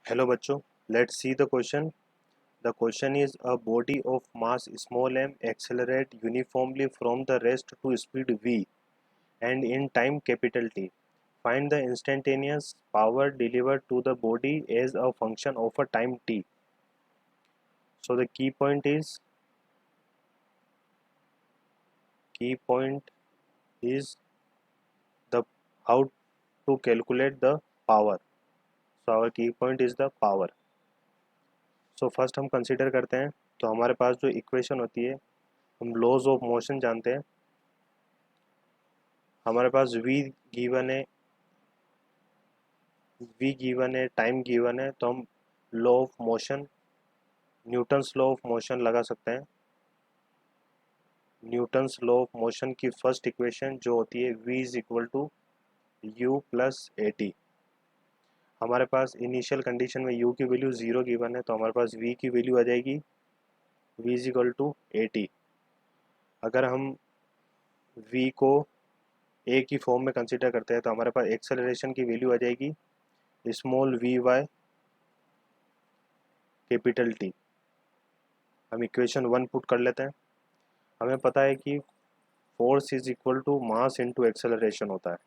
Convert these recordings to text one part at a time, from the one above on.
Hello बच्चों, let's see the question. The question is a body of mass small m accelerate uniformly from the rest to speed v and in time capital T. Find the instantaneous power delivered to the body as a function of a time t. So the key point is the how to calculate the power. So our key point is the power. So first हम consider करते हैं तो हमारे पास जो equation होती है हम लॉज ऑफ मोशन जानते हैं। हमारे पास वी गिवन है टाइम गिवन है तो हम law of motion Newton's law of motion लगा सकते हैं। न्यूटन्स लॉ ऑफ मोशन की फर्स्ट इक्वेशन जो होती है v is equal to u plus a t. हमारे पास इनिशियल कंडीशन में u की वैल्यू 0 गिवन है तो हमारे पास v की वैल्यू आ जाएगी v is equal to a t. अगर हम v को ए की फॉर्म में कंसिडर करते हैं तो हमारे पास एक्सेलरेशन की वैल्यू आ जाएगी small v by capital T. हम इक्वेशन 1 पुट कर लेते हैं। हमें पता है कि force is equal to mass into acceleration होता है।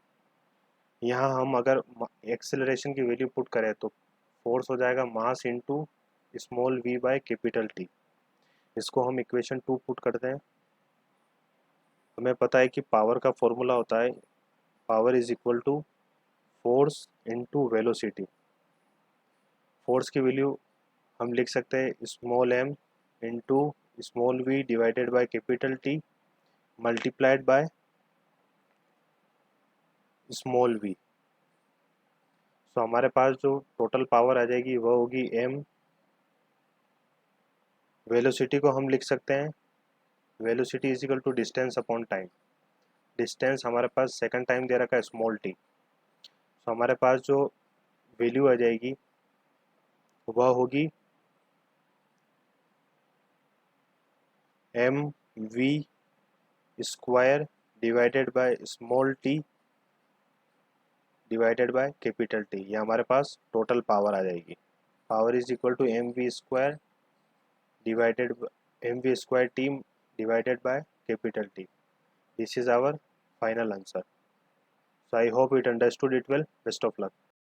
यहाँ हम अगर एक्सेलरेशन की वैल्यू पुट करें तो फोर्स हो जाएगा mass into small v by capital T. इसको हम इक्वेशन 2 पुट करते हैं। हमें पता है कि पावर का फॉर्मूला होता है power is equal to force into velocity. Force की वैल्यू हम लिख सकते हैं small m into small v divided by capital T multiplied by small v। So हमारे पास जो टोटल पावर आ जाएगी वह होगी m। वेलोसिटी को हम लिख सकते हैं velocity is equal to distance upon time. Distance हमारे पास सेकंड टाइम दे रखा है स्मॉल t। सो हमारे पास जो वैल्यू आ जाएगी वह होगी M V square divided by small t divided by capital T. ये हमारे पास टोटल पावर आ जाएगी। Power is equal to divided M V square T divided by capital T. This is our final answer. So I hope it understood it well. Best of luck.